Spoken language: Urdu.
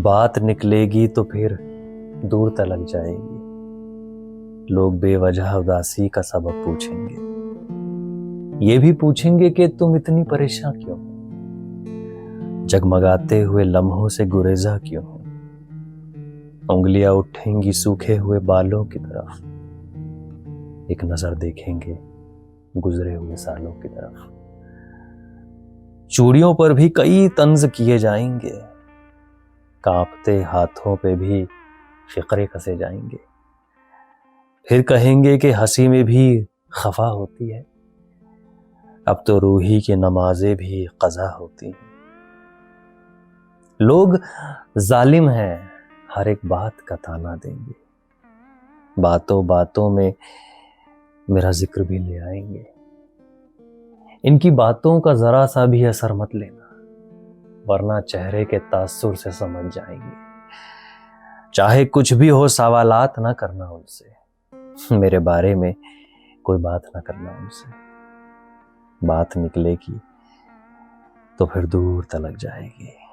بات نکلے گی تو پھر دور تلک جائے گی. لوگ بے وجہ اداسی کا سبب پوچھیں گے. یہ بھی پوچھیں گے کہ تم اتنی پریشان کیوں ہو؟ جگمگاتے ہوئے لمحوں سے گریزاں کیوں ہو؟ انگلیاں اٹھیں گی سوکھے ہوئے بالوں کی طرف. ایک نظر دیکھیں گے گزرے ہوئے سالوں کی طرف. چوڑیوں پر بھی کئی طنز کیے جائیں گے. کانپتے ہاتھوں پہ بھی فقرے کسے جائیں گے. پھر کہیں گے کہ ہنسی میں بھی خفا ہوتی ہے. اب تو روحی کی نمازیں بھی قضا ہوتی ہیں. لوگ ظالم ہیں ہر ایک بات کا تانا دیں گے. باتوں باتوں میں میرا ذکر بھی لے آئیں گے. ان کی باتوں کا ذرا سا بھی اثر مت لینا ورنہ چہرے کے تاثر سے سمجھ جائیں گے. چاہے کچھ بھی ہو سوالات نہ کرنا ان سے. میرے بارے میں کوئی بات نہ کرنا ان سے. بات نکلے گی تو پھر دور تلک جائے گی.